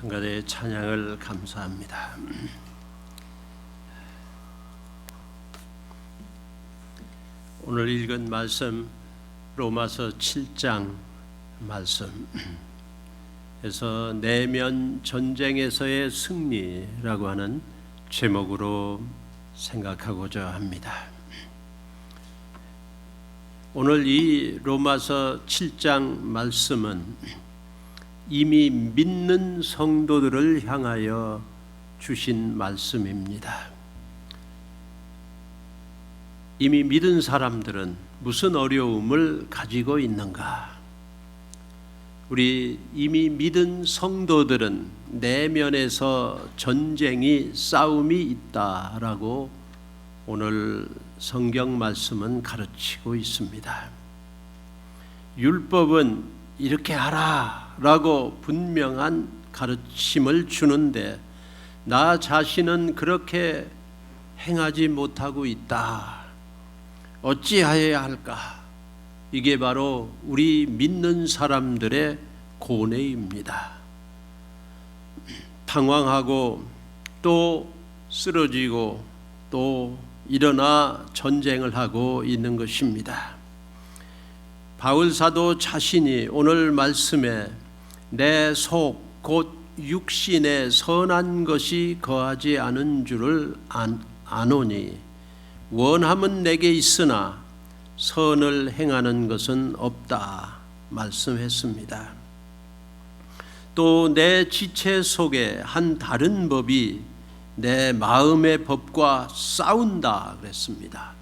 한가지의 찬양을 감사합니다. 오늘 읽은 말씀 로마서 7장 말씀에서 내면 전쟁에서의 승리라고 하는 제목으로 생각하고자 합니다. 오늘 이 로마서 7장 말씀은 이미 믿는 성도들을 향하여 주신 말씀입니다. 이미 믿은 사람들은 무슨 어려움을 가지고 있는가? 우리 이미 믿은 성도들은 내면에서 전쟁이 싸움이 있다라고 오늘 성경 말씀은 가르치고 있습니다. 율법은 이렇게 하라 라고 분명한 가르침을 주는데 나 자신은 그렇게 행하지 못하고 있다. 어찌하여야 할까? 이게 바로 우리 믿는 사람들의 고뇌입니다. 방황하고 또 쓰러지고 또 일어나 전쟁을 하고 있는 것입니다. 바울 사도 자신이 오늘 말씀에 내 속 곧 육신에 선한 것이 거하지 않은 줄을 아노니 원함은 내게 있으나 선을 행하는 것은 없다 말씀했습니다. 또 내 지체 속에 한 다른 법이 내 마음의 법과 싸운다 그랬습니다.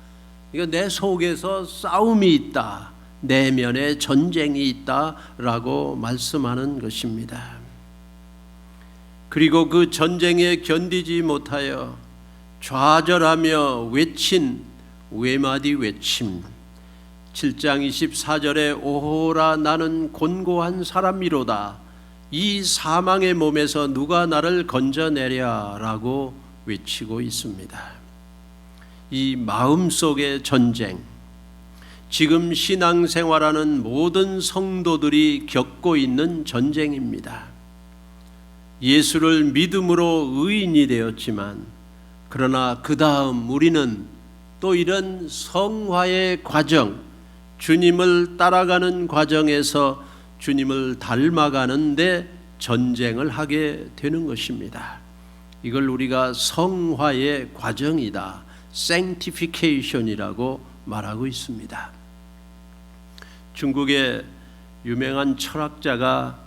이거 내 속에서 싸움이 있다, 내면에 전쟁이 있다라고 말씀하는 것입니다. 그리고 그 전쟁에 견디지 못하여 좌절하며 외친 외마디 외침, 7장 24절에 오호라 나는 곤고한 사람이로다, 이 사망의 몸에서 누가 나를 건져내랴 라고 외치고 있습니다. 이 마음속의 전쟁, 지금 신앙생활하는 모든 성도들이 겪고 있는 전쟁입니다. 예수를 믿음으로 의인이 되었지만 그러나 그 다음 우리는 또 이런 성화의 과정, 주님을 따라가는 과정에서 주님을 닮아가는데 전쟁을 하게 되는 것입니다. 이걸 우리가 성화의 과정이다, sanctification이라고 말하고 있습니다. 중국의 유명한 철학자가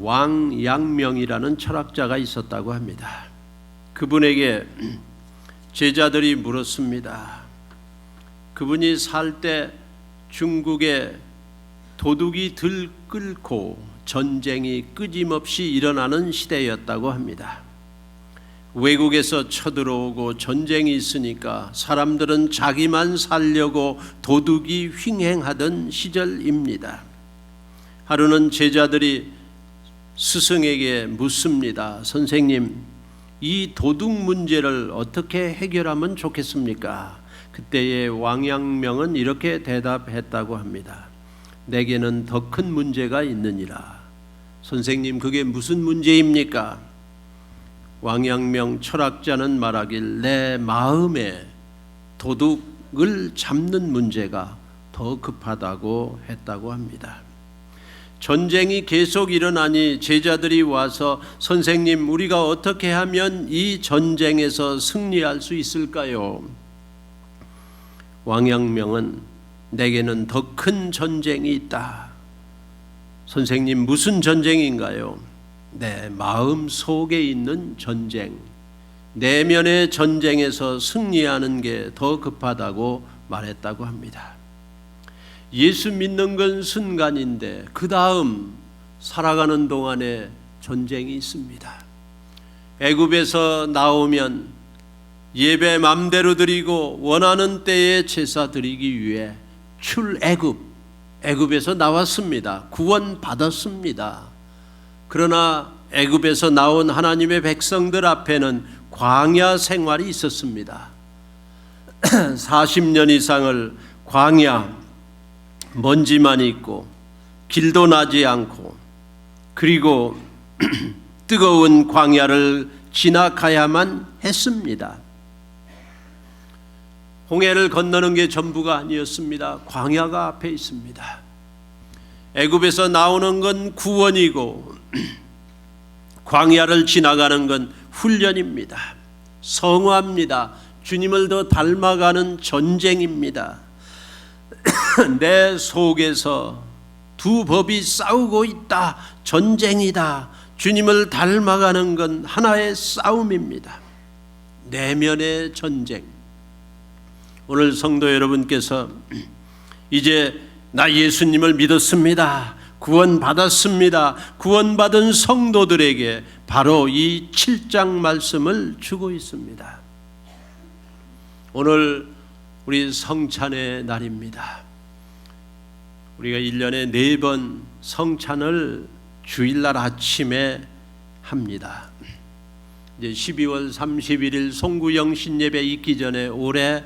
왕양명이라는 철학자가 있었다고 합니다. 그분에게 제자들이 물었습니다. 그분이 살 때 중국에 도둑이 들끓고 전쟁이 끊임없이 일어나는 시대였다고 합니다. 외국에서 쳐들어오고 전쟁이 있으니까 사람들은 자기만 살려고 도둑이 횡행하던 시절입니다. 하루는 제자들이 스승에게 묻습니다. 선생님, 이 도둑 문제를 어떻게 해결하면 좋겠습니까? 그때의 왕양명은 이렇게 대답했다고 합니다. 내게는 더 큰 문제가 있느니라. 선생님, 그게 무슨 문제입니까? 왕양명 철학자는 말하길 내 마음에 도둑을 잡는 문제가 더 급하다고 했다고 합니다. 전쟁이 계속 일어나니 제자들이 와서 선생님, 우리가 어떻게 하면 이 전쟁에서 승리할 수 있을까요? 왕양명은 내게는 더 큰 전쟁이 있다. 선생님, 무슨 전쟁인가요? 내 마음 속에 있는 전쟁, 내면의 전쟁에서 승리하는 게 더 급하다고 말했다고 합니다. 예수 믿는 건 순간인데 그 다음 살아가는 동안에 전쟁이 있습니다. 애굽에서 나오면 예배 맘대로 드리고 원하는 때에 제사 드리기 위해 애굽에서 나왔습니다. 구원 받았습니다. 그러나 애굽에서 나온 하나님의 백성들 앞에는 광야 생활이 있었습니다. 40년 이상을 광야, 먼지만 있고 길도 나지 않고, 그리고 뜨거운 광야를 지나가야만 했습니다. 홍해를 건너는 게 전부가 아니었습니다. 광야가 앞에 있습니다. 애굽에서 나오는 건 구원이고 광야를 지나가는 건 훈련입니다. 성화입니다. 주님을 더 닮아가는 전쟁입니다. 내 속에서 두 법이 싸우고 있다. 전쟁이다. 주님을 닮아가는 건 하나의 싸움입니다. 내면의 전쟁. 오늘 성도 여러분께서 이제 나 예수님을 믿었습니다. 구원받았습니다. 구원받은 성도들에게 바로 이 7장 말씀을 주고 있습니다. 오늘 우리 성찬의 날입니다. 우리가 1년에 4번 성찬을 주일날 아침에 합니다. 이제 12월 31일 송구영신 예배 있기 전에 올해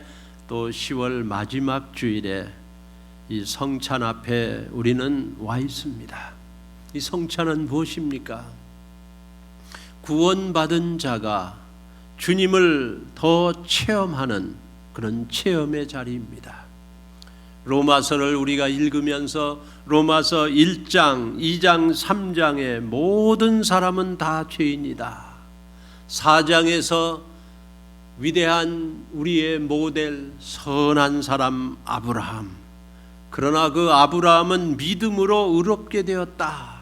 또 10월 마지막 주일에 이 성찬 앞에 우리는 와 있습니다. 이 성찬은 무엇입니까? 구원받은 자가 주님을 더 체험하는 그런 체험의 자리입니다. 로마서를 우리가 읽으면서 로마서 1장, 2장, 3장에 모든 사람은 다 죄인이다. 4장에서 위대한 우리의 모델 선한 사람 아브라함, 그러나 그 아브라함은 믿음으로 의롭게 되었다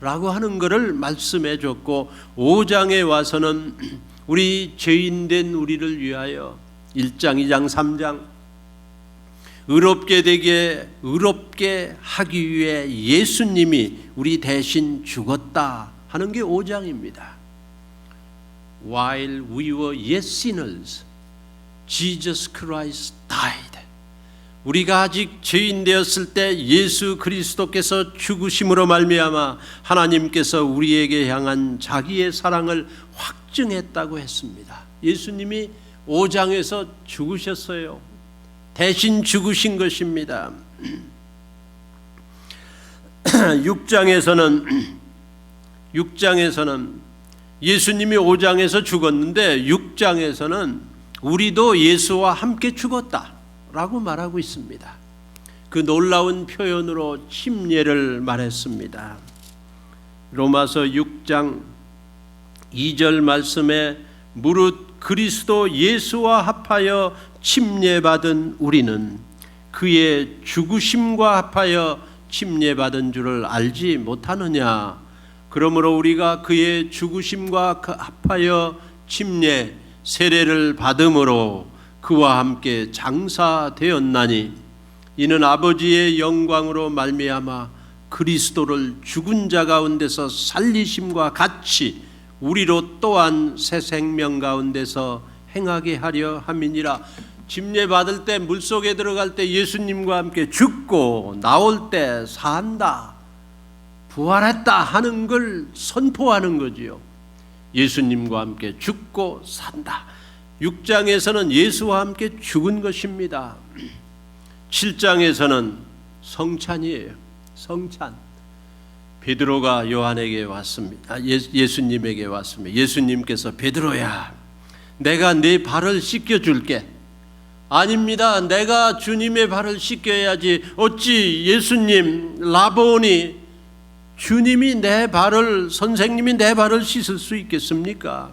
라고 하는 것을 말씀해 줬고, 5장에 와서는 우리 죄인된 우리를 위하여 1장, 2장, 3장 의롭게 하기 위해 예수님이 우리 대신 죽었다 하는 게 5장입니다. While we were yet sinners, Jesus Christ died. 우리가 아직 죄인 되었을 때 예수 그리스도께서 죽으심으로 말미암아 하나님께서 우리에게 향한 자기의 사랑을 확증했다고 했습니다. 예수님이 5장에서 죽으셨어요. 대신 죽으신 것입니다. 6장에서는 예수님이 5장에서 죽었는데 6장에서는 우리도 예수와 함께 죽었다라고 말하고 있습니다. 그 놀라운 표현으로 침례를 말했습니다. 로마서 6장 2절 말씀에 무릇 그리스도 예수와 합하여 침례받은 우리는 그의 죽으심과 합하여 침례받은 줄을 알지 못하느냐. 그러므로 우리가 그의 죽으심과 합하여 침례 세례를 받음으로 그와 함께 장사되었나니 이는 아버지의 영광으로 말미암아 그리스도를 죽은 자 가운데서 살리심과 같이 우리로 또한 새 생명 가운데서 행하게 하려 함이니라. 침례 받을 때 물속에 들어갈 때 예수님과 함께 죽고 나올 때 산다, 부활했다 하는 걸 선포하는 거지요. 예수님과 함께 죽고 산다. 6장에서는 예수와 함께 죽은 것입니다. 7장에서는 성찬이에요. 성찬. 베드로가 요한에게 왔습니다. 예수님에게 왔습니다. 예수님께서 베드로야, 내가 네 발을 씻겨줄게. 아닙니다. 내가 주님의 발을 씻겨야지. 어찌 예수님 라보니 주님이 내 발을, 선생님이 내 발을 씻을 수 있겠습니까?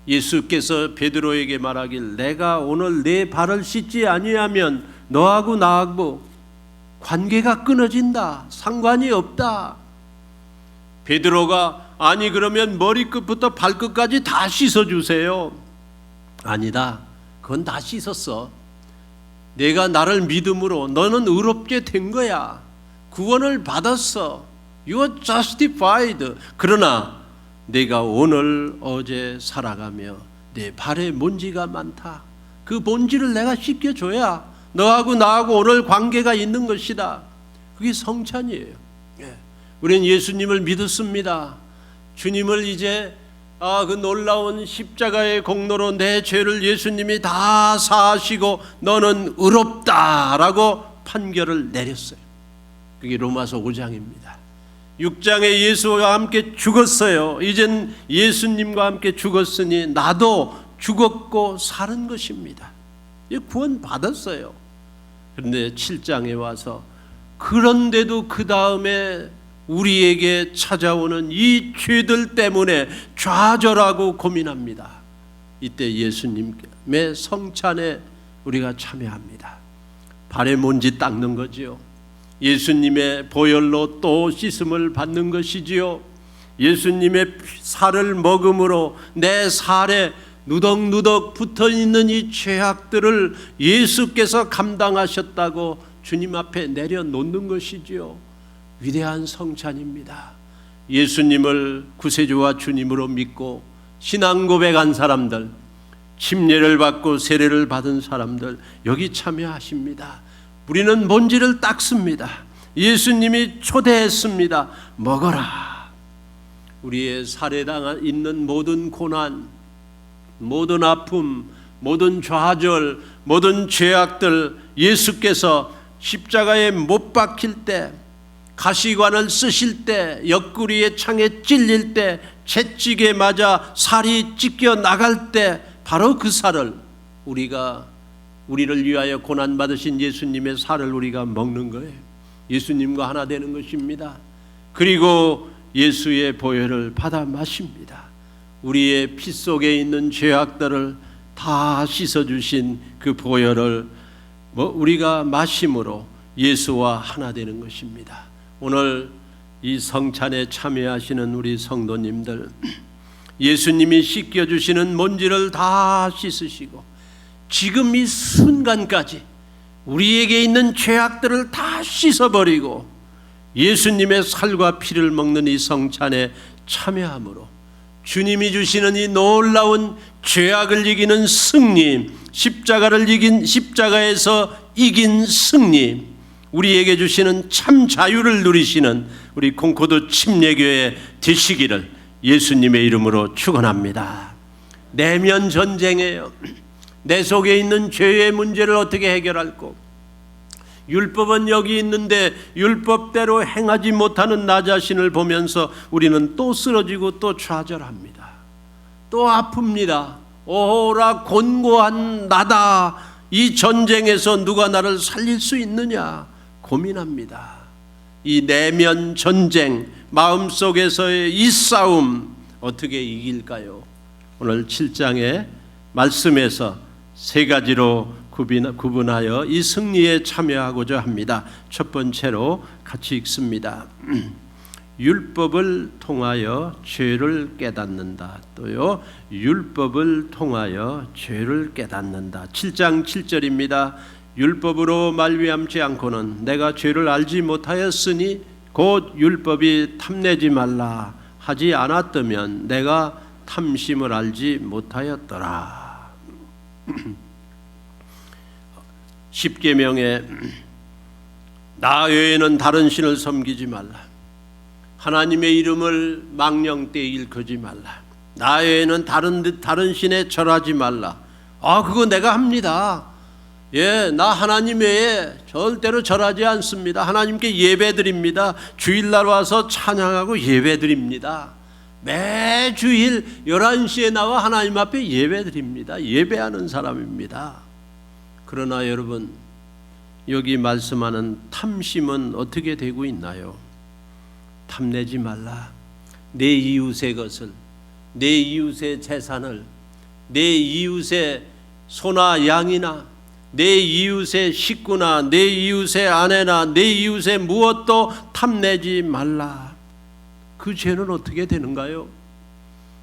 예수께서 베드로에게 말하길, 내가 오늘 내 발을 씻지 아니하면 너하고 나하고 관계가 끊어진다. 상관이 없다. 베드로가 아니 그러면 머리끝부터 발끝까지 다 씻어주세요. 아니다. 그건 다 씻었어. 내가 나를 믿음으로 너는 의롭게 된 거야. 구원을 받았어. You are justified. 그러나 내가 오늘 어제 살아가며 내 발에 먼지가 많다. 그 먼지를 내가 씻겨줘야 너하고 나하고 오늘 관계가 있는 것이다. 그게 성찬이에요. 우리는 예수님을 믿었습니다. 주님을 이제 그 놀라운 십자가의 공로로 내 죄를 예수님이 다 사하시고 너는 의롭다라고 판결을 내렸어요. 그게 로마서 5장입니다. 6장에 예수와 함께 죽었어요. 이젠 예수님과 함께 죽었으니 나도 죽었고 사는 것입니다. 구원 받았어요. 그런데 7장에 와서 그런데도 그 다음에 우리에게 찾아오는 이 죄들 때문에 좌절하고 고민합니다. 이때 예수님의 성찬에 우리가 참여합니다. 발에 먼지 닦는 거지요. 예수님의 보혈로 또 씻음을 받는 것이지요. 예수님의 살을 먹음으로 내 살에 누덕누덕 붙어있는 이 죄악들을 예수께서 감당하셨다고 주님 앞에 내려놓는 것이지요. 위대한 성찬입니다. 예수님을 구세주와 주님으로 믿고 신앙 고백한 사람들, 침례를 받고 세례를 받은 사람들 여기 참여하십니다. 우리는 먼지를 닦습니다. 예수님이 초대했습니다. 먹어라. 우리의 살에 있는 모든 고난, 모든 아픔, 모든 좌절, 모든 죄악들 예수께서 십자가에 못 박힐 때, 가시관을 쓰실 때, 옆구리에 창에 찔릴 때, 채찍에 맞아 살이 찢겨 나갈 때 바로 그 살을 우리를 위하여 고난받으신 예수님의 살을 우리가 먹는 거예요. 예수님과 하나 되는 것입니다. 그리고 예수의 보혈을 받아 마십니다. 우리의 피 속에 있는 죄악들을 다 씻어주신 그 보혈을 우리가 마심으로 예수와 하나 되는 것입니다. 오늘 이 성찬에 참여하시는 우리 성도님들, 예수님이 씻겨주시는 먼지를 다 씻으시고 지금 이 순간까지 우리에게 있는 죄악들을 다 씻어버리고 예수님의 살과 피를 먹는 이 성찬에 참여함으로 주님이 주시는 이 놀라운 죄악을 이기는 승리, 십자가에서 이긴 승리, 우리에게 주시는 참 자유를 누리시는 우리 콩코드 침례교회 되시기를 예수님의 이름으로 축원합니다. 내면 전쟁이에요. 내 속에 있는 죄의 문제를 어떻게 해결할까? 율법은 여기 있는데 율법대로 행하지 못하는 나 자신을 보면서 우리는 또 쓰러지고 또 좌절합니다. 또 아픕니다. 오라 곤고한 나다. 이 전쟁에서 누가 나를 살릴 수 있느냐 고민합니다. 이 내면 전쟁, 마음속에서의 이 싸움 어떻게 이길까요? 오늘 7장의 말씀에서 세 가지로 구분하여 이 승리에 참여하고자 합니다. 첫 번째로 같이 읽습니다. 율법을 통하여 죄를 깨닫는다. 또요, 율법을 통하여 죄를 깨닫는다. 7장 7절입니다. 율법으로 말미암지 않고는 내가 죄를 알지 못하였으니 곧 율법이 탐내지 말라 하지 않았다면 내가 탐심을 알지 못하였더라. 십계명에 나 외에는 다른 신을 섬기지 말라. 하나님의 이름을 망령되이 일컫지 말라. 나 외에는 다른 신에 절하지 말라. 그거 내가 합니다. 나 하나님 외에 절대로 절하지 않습니다. 하나님께 예배드립니다. 주일날 와서 찬양하고 예배드립니다. 매주일 11시에 나와 하나님 앞에 예배드립니다. 예배하는 사람입니다. 그러나 여러분, 여기 말씀하는 탐심은 어떻게 되고 있나요? 탐내지 말라. 내 이웃의 것을, 내 이웃의 재산을, 내 이웃의 소나 양이나 내 이웃의 식구나 내 이웃의 아내나 내 이웃의 무엇도 탐내지 말라. 그 죄는 어떻게 되는가요?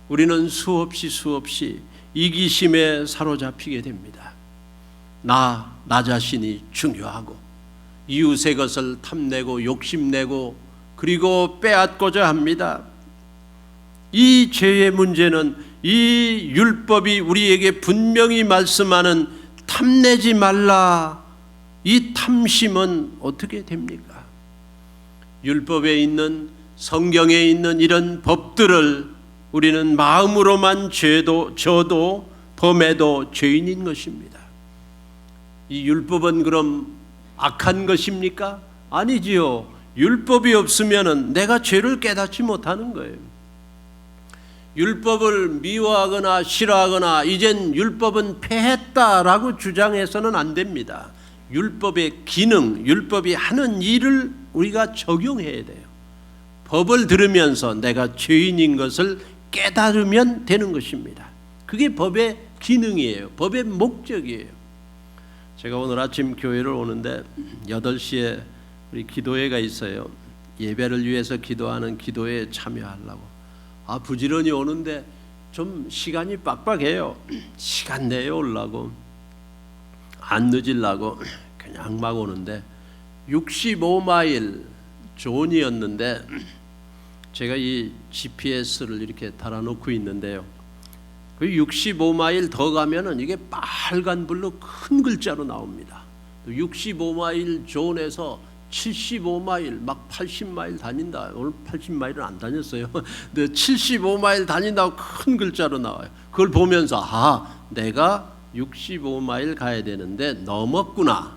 우리는 수없이 이기심에 사로잡히게 됩니다. 나 자신이 중요하고 이웃의 것을 탐내고 욕심내고 그리고 빼앗고자 합니다. 이 죄의 문제는 이 율법이 우리에게 분명히 말씀하는 탐내지 말라, 이 탐심은 어떻게 됩니까? 율법에 있는, 성경에 있는 이런 법들을 우리는 마음으로만 져도 범해도 죄인인 것입니다. 이 율법은 그럼 악한 것입니까? 아니지요. 율법이 없으면은 내가 죄를 깨닫지 못하는 거예요. 율법을 미워하거나 싫어하거나 이젠 율법은 폐했다라고 주장해서는 안 됩니다. 율법의 기능, 율법이 하는 일을 우리가 적용해야 돼요. 법을 들으면서 내가 죄인인 것을 깨달으면 되는 것입니다. 그게 법의 기능이에요. 법의 목적이에요. 제가 오늘 아침 교회를 오는데 8시에 우리 기도회가 있어요. 예배를 위해서 기도하는 기도회에 참여하려고. 부지런히 오는데 좀 시간이 빡빡해요. 시간 내에 오려고, 안 늦으려고 그냥 막 오는데 65마일 존이었는데 제가 이 GPS를 이렇게 달아놓고 있는데요. 그 65마일 더 가면은 이게 빨간 불로 큰 글자로 나옵니다. 65마일 존에서 75마일 막 80마일 다닌다. 오늘 80마일은 안 다녔어요. 근데 75마일 다닌다고 큰 글자로 나와요. 그걸 보면서 내가 65마일 가야 되는데 넘었구나.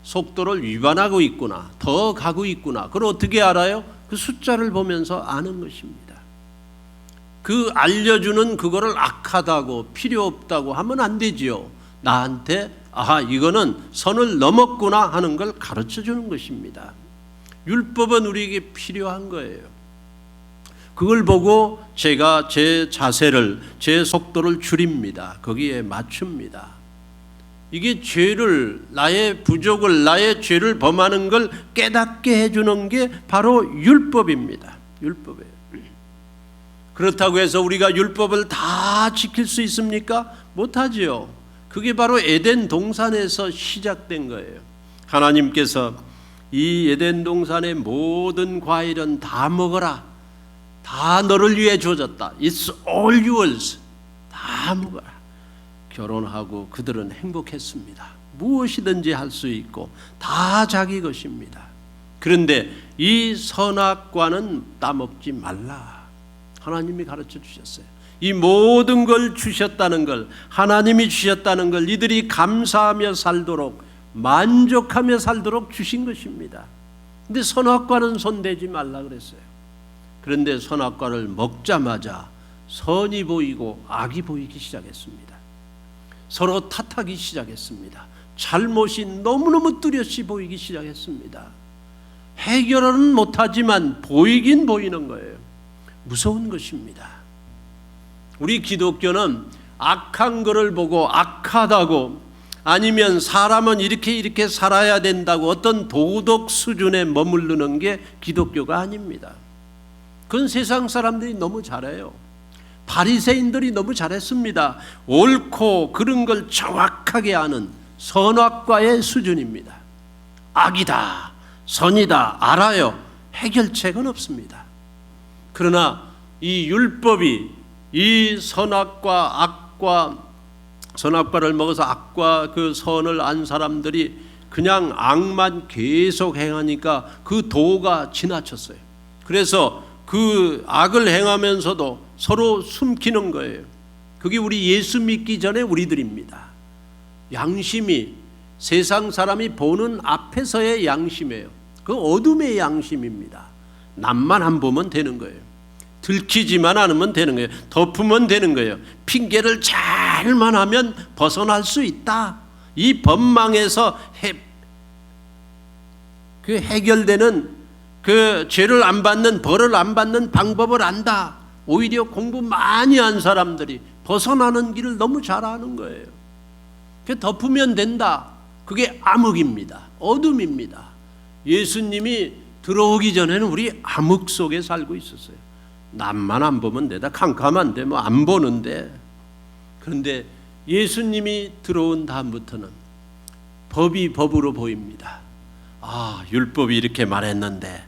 속도를 위반하고 있구나. 더 가고 있구나. 그걸 어떻게 알아요? 그 숫자를 보면서 아는 것입니다. 그 알려주는 그거를 악하다고 필요 없다고 하면 안 되지요. 나한테 이거는 선을 넘었구나 하는 걸 가르쳐 주는 것입니다. 율법은 우리에게 필요한 거예요. 그걸 보고 제가 제 자세를, 제 속도를 줄입니다. 거기에 맞춥니다. 이게 죄를, 나의 부족을, 나의 죄를 범하는 걸 깨닫게 해주는 게 바로 율법입니다. 율법이에요. 그렇다고 해서 우리가 율법을 다 지킬 수 있습니까? 못하지요. 그게 바로 에덴 동산에서 시작된 거예요. 하나님께서 이 에덴 동산의 모든 과일은 다 먹어라. 다 너를 위해 주어졌다. It's all yours. 다 먹어라. 결혼하고 그들은 행복했습니다. 무엇이든지 할 수 있고 다 자기 것입니다. 그런데 이 선악과는 따먹지 말라. 하나님이 가르쳐 주셨어요. 이 모든 걸 주셨다는 걸, 하나님이 주셨다는 걸 이들이 감사하며 살도록, 만족하며 살도록 주신 것입니다. 근데 선악과는 손대지 말라 그랬어요. 그런데 선악과를 먹자마자 선이 보이고 악이 보이기 시작했습니다. 서로 탓하기 시작했습니다. 잘못이 너무너무 뚜렷이 보이기 시작했습니다. 해결은 못하지만 보이긴 보이는 거예요. 무서운 것입니다. 우리 기독교는 악한 것을 보고 악하다고, 아니면 사람은 이렇게 살아야 된다고 어떤 도덕 수준에 머무르는 게 기독교가 아닙니다. 그건 세상 사람들이 너무 잘해요. 바리새인들이 너무 잘했습니다. 옳고 그른 걸 정확하게 아는 선악과의 수준입니다. 악이다, 선이다 알아요. 해결책은 없습니다. 그러나 이 율법이 이 선악과 악과, 선악과를 먹어서 악과 그 선을 안 사람들이 그냥 악만 계속 행하니까 그 도가 지나쳤어요. 그래서 그 악을 행하면서도 서로 숨기는 거예요. 그게 우리 예수 믿기 전에 우리들입니다. 양심이 세상 사람이 보는 앞에서의 양심이에요. 그 어둠의 양심입니다. 남만 안 보면 되는 거예요. 들키지만 않으면 되는 거예요. 덮으면 되는 거예요. 핑계를 잘만 하면 벗어날 수 있다. 이 법망에서 해결되는 그 죄를 안 받는, 벌을 안 받는 방법을 안다. 오히려 공부 많이 한 사람들이 벗어나는 길을 너무 잘 아는 거예요. 그 덮으면 된다. 그게 암흑입니다. 어둠입니다. 예수님이 들어오기 전에는 우리 암흑 속에 살고 있었어요. 남만 안 보면 되다. 캄캄한데 뭐 안 보는데. 그런데 예수님이 들어온 다음부터는 법이 법으로 보입니다. 율법이 이렇게 말했는데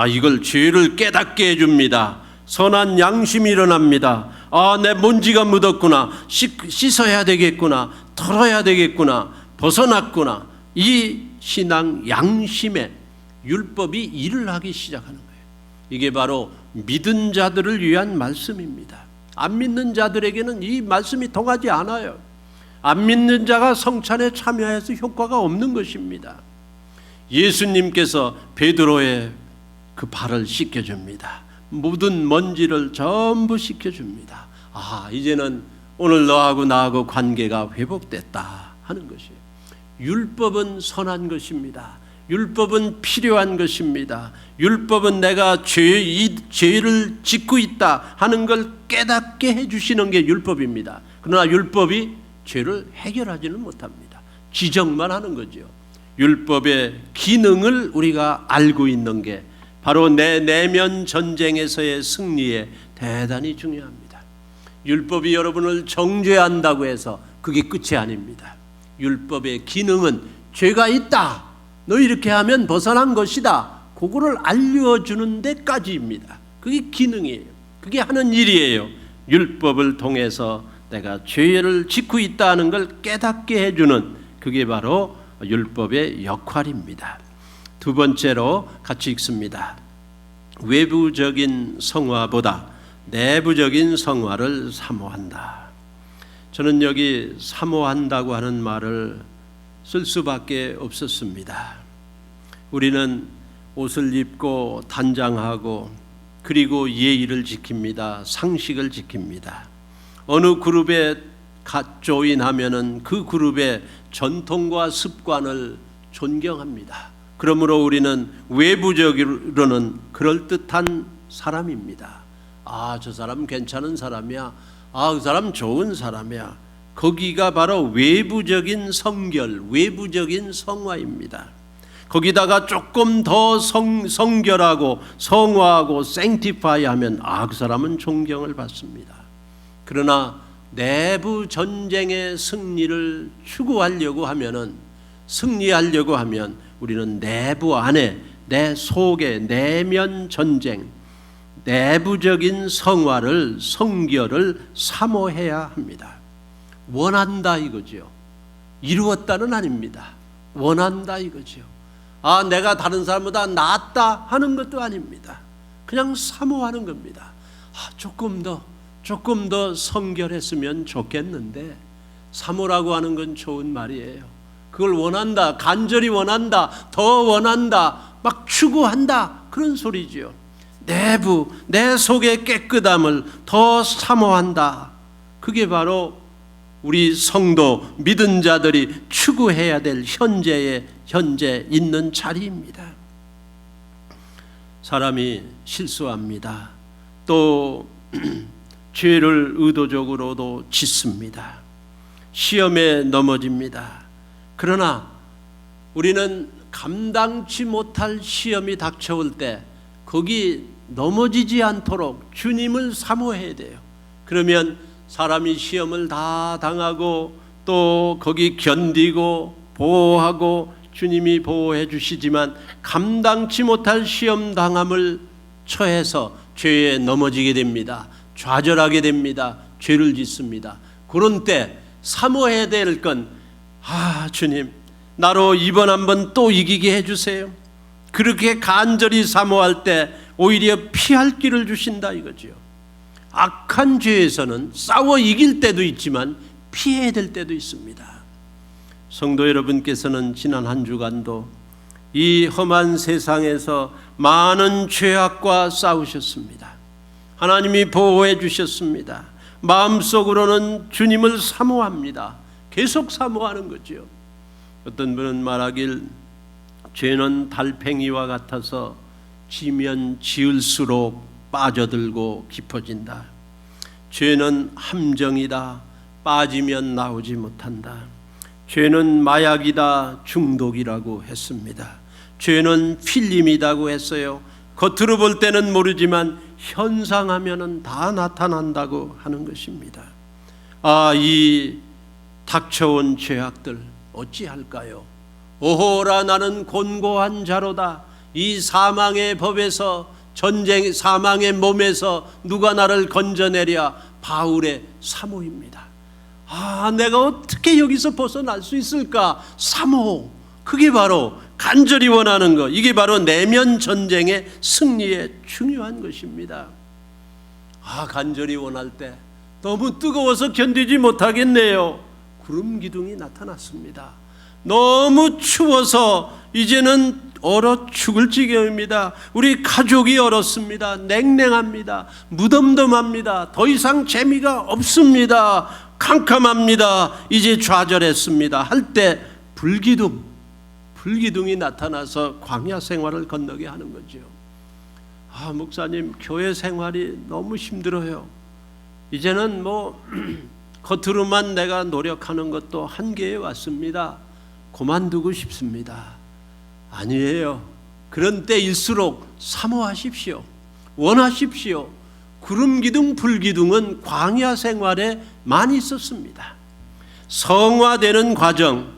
이걸 죄를 깨닫게 해줍니다. 선한 양심이 일어납니다. 내 먼지가 묻었구나. 씻어야 되겠구나. 털어야 되겠구나. 벗어났구나. 이 신앙 양심에 율법이 일을 하기 시작하는 거예요. 이게 바로 믿은 자들을 위한 말씀입니다. 안 믿는 자들에게는 이 말씀이 통하지 않아요. 안 믿는 자가 성찬에 참여해서 효과가 없는 것입니다. 예수님께서 베드로의 그 발을 씻겨줍니다. 묻은 먼지를 전부 씻겨줍니다. 이제는 오늘 너하고 나하고 관계가 회복됐다 하는 것이에요. 율법은 선한 것입니다. 율법은 필요한 것입니다. 율법은 내가 죄를 짓고 있다 하는 걸 깨닫게 해주시는 게 율법입니다. 그러나 율법이 죄를 해결하지는 못합니다. 지적만 하는 거죠. 율법의 기능을 우리가 알고 있는 게 바로 내 내면 전쟁에서의 승리에 대단히 중요합니다. 율법이 여러분을 정죄한다고 해서 그게 끝이 아닙니다. 율법의 기능은 죄가 있다, 너 이렇게 하면 벗어난 것이다, 그거를 알려주는 데까지입니다. 그게 기능이에요. 그게 하는 일이에요. 율법을 통해서 내가 죄를 짓고 있다는 걸 깨닫게 해주는, 그게 바로 율법의 역할입니다. 두 번째로 같이 읽습니다. 외부적인 성화보다 내부적인 성화를 사모한다. 저는 여기 사모한다고 하는 말을 쓸 수밖에 없었습니다. 우리는 옷을 입고 단장하고 그리고 예의를 지킵니다. 상식을 지킵니다. 어느 그룹에 조인하면은 그 그룹의 전통과 습관을 존경합니다. 그러므로 우리는 외부적으로는 그럴듯한 사람입니다. 저 사람 괜찮은 사람이야. 그 사람 좋은 사람이야. 거기가 바로 외부적인 성결, 외부적인 성화입니다. 거기다가 조금 더 성결하고 성화하고 생티파이 하면 그 사람은 존경을 받습니다. 그러나 내부 전쟁의 승리를 추구하려고 하면 우리는 내부 안에, 내 속의 내면 전쟁, 내부적인 성화를, 성결을 사모해야 합니다. 원한다 이거죠. 이루었다는 아닙니다. 원한다 이거죠. 내가 다른 사람보다 낫다 하는 것도 아닙니다. 그냥 사모하는 겁니다. 조금 더 성결했으면 좋겠는데, 사모라고 하는 건 좋은 말이에요. 그걸 원한다, 간절히 원한다, 더 원한다, 막 추구한다, 그런 소리지요. 내부, 내 속의 깨끗함을 더 사모한다. 그게 바로 우리 성도, 믿은 자들이 추구해야 될 현재 있는 자리입니다. 사람이 실수합니다. 또 죄를 의도적으로도 짓습니다. 시험에 넘어집니다. 그러나 우리는 감당치 못할 시험이 닥쳐올 때 거기 넘어지지 않도록 주님을 사모해야 돼요. 그러면 사람이 시험을 다 당하고 또 거기 견디고 보호하고 주님이 보호해 주시지만, 감당치 못할 시험 당함을 처해서 죄에 넘어지게 됩니다. 좌절하게 됩니다. 죄를 짓습니다. 그런 때 사모해야 될 건, 주님, 나로 이번 한번 또 이기게 해주세요. 그렇게 간절히 사모할 때 오히려 피할 길을 주신다 이거죠. 악한 죄에서는 싸워 이길 때도 있지만 피해야 될 때도 있습니다. 성도 여러분께서는 지난 한 주간도 이 험한 세상에서 많은 죄악과 싸우셨습니다. 하나님이 보호해 주셨습니다. 마음속으로는 주님을 사모합니다. 계속 사모하는 거죠. 어떤 분은 말하길, 죄는 달팽이와 같아서 지면 지을수록 빠져들고 깊어진다. 죄는 함정이다. 빠지면 나오지 못한다. 죄는 마약이다. 중독이라고 했습니다. 죄는 필림이라고 했어요. 겉으로 볼 때는 모르지만 현상하면은 다 나타난다고 하는 것입니다. 이 닥쳐온 죄악들 어찌할까요? 오호라, 나는 곤고한 자로다. 이 사망의 법에서, 사망의 몸에서 누가 나를 건져내랴. 바울의 사모입니다. 내가 어떻게 여기서 벗어날 수 있을까? 사모. 그게 바로 간절히 원하는 것. 이게 바로 내면 전쟁의 승리에 중요한 것입니다. 간절히 원할 때 너무 뜨거워서 견디지 못하겠네요. 구름 기둥이 나타났습니다. 너무 추워서 이제는 얼어 죽을 지경입니다. 우리 가족이 얼었습니다. 냉랭합니다. 무덤덤합니다. 더 이상 재미가 없습니다. 캄캄합니다. 이제 좌절했습니다. 할 때 불기둥이 나타나서 광야 생활을 건너게 하는 거죠. 목사님, 교회 생활이 너무 힘들어요. 이제는 겉으로만 내가 노력하는 것도 한계에 왔습니다. 그만두고 싶습니다. 아니에요. 그런 때일수록 사모하십시오. 원하십시오. 구름기둥, 불기둥은 광야 생활에 많이 있었습니다. 성화되는 과정,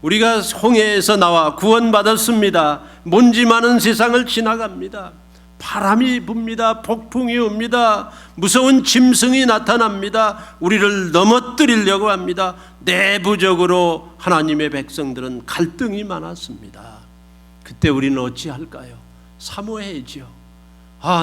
우리가 홍해에서 나와 구원받았습니다. 먼지 많은 세상을 지나갑니다. 바람이 붑니다. 폭풍이 옵니다. 무서운 짐승이 나타납니다. 우리를 넘어뜨리려고 합니다. 내부적으로 하나님의 백성들은 갈등이 많았습니다. 그때 우리는 어찌할까요? 사모해야지요.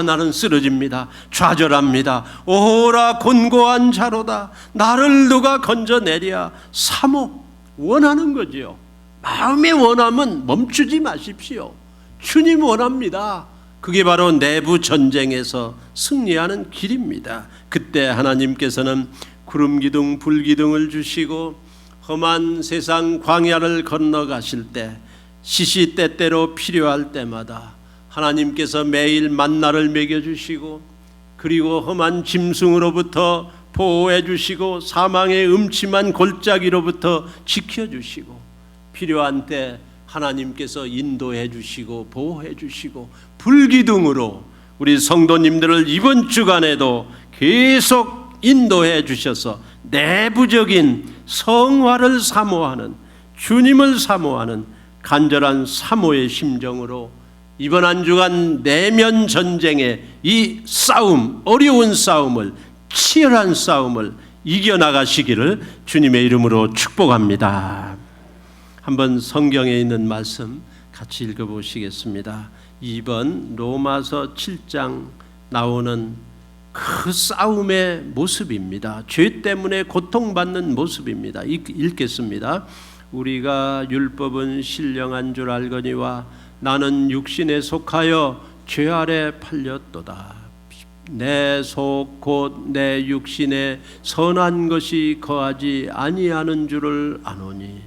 나는 쓰러집니다. 좌절합니다. 오라 곤고한 자로다. 나를 누가 건져내랴. 사모, 원하는 거지요. 마음의 원함은 멈추지 마십시오. 주님 원합니다. 그게 바로 내부 전쟁에서 승리하는 길입니다. 그때 하나님께서는 구름기둥, 불기둥을 주시고 험한 세상 광야를 건너가실 때 시시때때로 필요할 때마다 하나님께서 매일 만나를 먹여주시고, 그리고 험한 짐승으로부터 보호해 주시고 사망의 음침한 골짜기로부터 지켜주시고, 필요한 때 하나님께서 인도해 주시고 보호해 주시고, 불기둥으로 우리 성도님들을 이번 주간에도 계속 인도해 주셔서 내부적인 성화를 사모하는, 주님을 사모하는 간절한 사모의 심정으로 이번 한 주간 내면 전쟁의 이 싸움, 어려운 싸움을, 치열한 싸움을 이겨나가시기를 주님의 이름으로 축복합니다. 한번 성경에 있는 말씀 같이 읽어보시겠습니다. 2번 로마서 7장 나오는 그 싸움의 모습입니다. 죄 때문에 고통받는 모습입니다. 읽겠습니다. 우리가 율법은 신령한 줄 알거니와 나는 육신에 속하여 죄 아래 팔렸도다. 내 속 곧 내 육신에 선한 것이 거하지 아니하는 줄을 아노니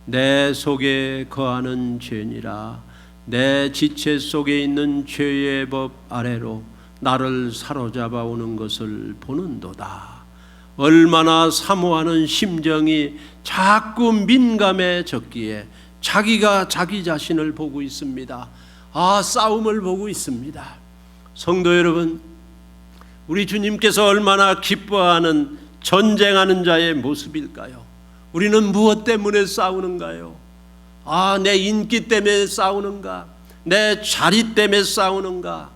내 속에 거하는 죄니라. 내 지체 속에 있는 죄의 법 아래로 나를 사로잡아 오는 것을 보는도다. 얼마나 사모하는 심정이 자꾸 민감해졌기에 자기가 자기 자신을 보고 있습니다. 싸움을 보고 있습니다. 성도 여러분, 우리 주님께서 얼마나 기뻐하는 전쟁하는 자의 모습일까요? 우리는 무엇 때문에 싸우는가요? 내 인기 때문에 싸우는가? 내 자리 때문에 싸우는가?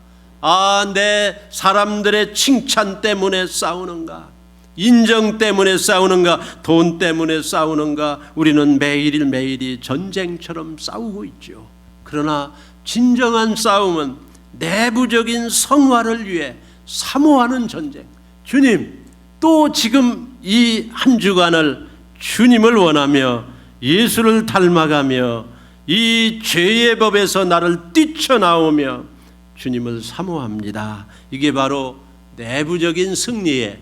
내 사람들의 칭찬 때문에 싸우는가? 인정 때문에 싸우는가? 돈 때문에 싸우는가? 우리는 매일매일이 전쟁처럼 싸우고 있죠. 그러나 진정한 싸움은 내부적인 성화를 위해 사모하는 전쟁. 주님, 또 지금 이 한 주간을 주님을 원하며 예수를 닮아가며 이 죄의 법에서 나를 뛰쳐나오며 주님을 사모합니다. 이게 바로 내부적인 승리의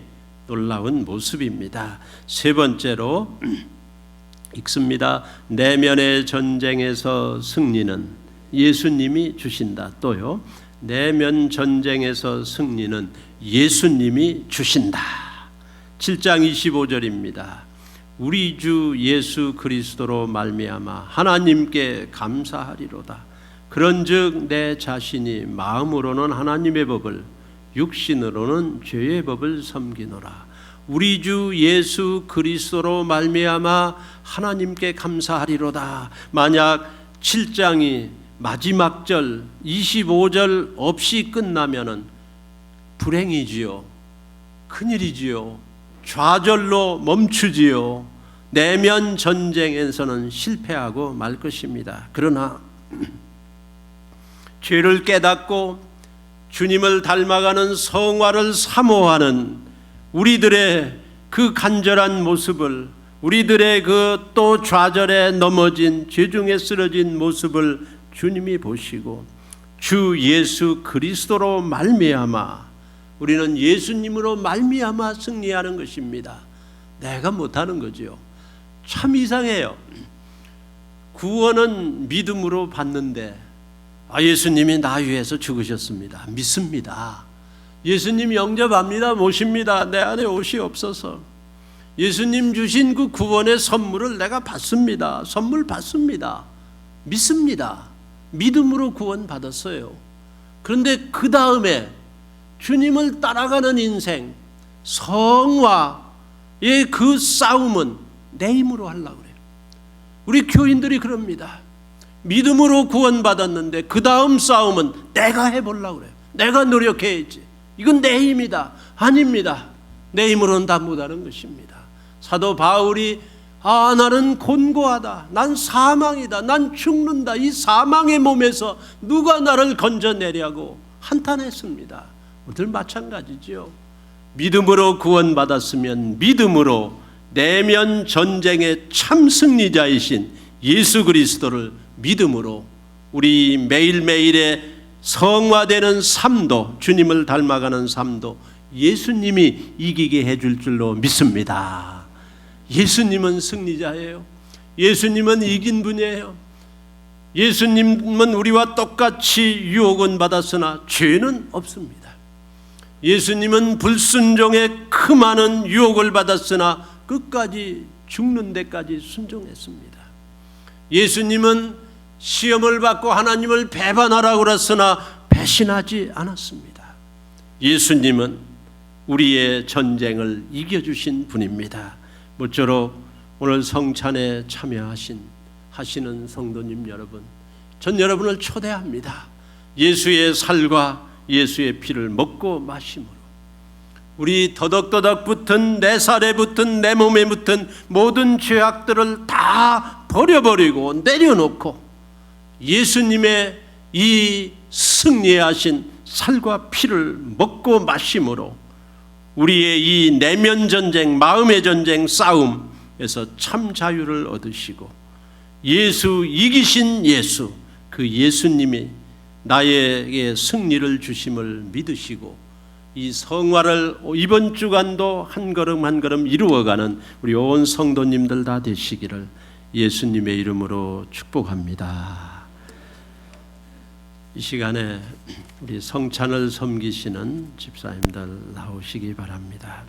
놀라운 모습입니다. 세 번째로 읽습니다. 내면의 전쟁에서 승리는 예수님이 주신다. 또요, 내면 전쟁에서 승리는 예수님이 주신다. 7장 25절입니다. 우리 주 예수 그리스도로 말미암아 하나님께 감사하리로다. 그런즉 내 자신이 마음으로는 하나님의 법을, 육신으로는 죄의 법을 섬기노라. 우리 주 예수 그리스도로 말미암아 하나님께 감사하리로다. 만약 7장이 마지막 절 25절 없이 끝나면은 불행이지요. 큰일이지요. 좌절로 멈추지요. 내면 전쟁에서는 실패하고 말 것입니다. 그러나 죄를 깨닫고 주님을 닮아가는 성화를 사모하는 우리들의 그 간절한 모습을, 우리들의 그 또 좌절에 넘어진 죄 중에 쓰러진 모습을 주님이 보시고 주 예수 그리스도로 말미암아 우리는 예수님으로 말미암아 승리하는 것입니다. 내가 못하는 거죠. 참 이상해요. 구원은 믿음으로 받는데 예수님이 나 위해서 죽으셨습니다. 믿습니다. 예수님 영접합니다. 모십니다. 내 안에 오시옵소서. 예수님 주신 그 구원의 선물을 내가 받습니다. 선물 받습니다. 믿습니다. 믿음으로 구원 받았어요. 그런데 그 다음에 주님을 따라가는 인생, 성화의 그 싸움은 내 힘으로 하려고 그래요. 우리 교인들이 그럽니다. 믿음으로 구원받았는데 그 다음 싸움은 내가 해보려고 그래요. 내가 노력해야지. 이건 내 힘이다. 아닙니다. 내 힘으로는 다 못하는 것입니다. 사도 바울이 나는 곤고하다. 난 사망이다. 난 죽는다. 이 사망의 몸에서 누가 나를 건져내려고 한탄했습니다. 오늘 마찬가지죠. 믿음으로 구원받았으면 믿음으로 내면 전쟁의 참 승리자이신 예수 그리스도를 믿음으로 우리 매일매일의 성화되는 삶도, 주님을 닮아가는 삶도 예수님이 이기게 해줄 줄로 믿습니다. 예수님은 승리자예요. 예수님은 이긴 분이에요. 예수님은 우리와 똑같이 유혹은 받았으나 죄는 없습니다. 예수님은 불순종의 그 많은 유혹을 받았으나 끝까지 죽는 데까지 순종했습니다. 예수님은 시험을 받고 하나님을 배반하라고 그랬으나 배신하지 않았습니다. 예수님은 우리의 전쟁을 이겨주신 분입니다. 모쪼록 오늘 성찬에 하시는 성도님 여러분, 전 여러분을 초대합니다. 예수의 살과 예수의 피를 먹고 마심으로 우리 더덕더덕 붙은 내 살에 붙은 내 몸에 붙은 모든 죄악들을 다 버려버리고 내려놓고 예수님의 이 승리하신 살과 피를 먹고 마심으로 우리의 이 내면 전쟁, 마음의 전쟁 싸움에서 참 자유를 얻으시고 예수 이기신 예수, 그 예수님이 나에게 승리를 주심을 믿으시고 이 성화를 이번 주간도 한 걸음 한 걸음 이루어가는 우리 온 성도님들 다 되시기를 예수님의 이름으로 축복합니다. 이 시간에 우리 성찬을 섬기시는 집사님들 나오시기 바랍니다.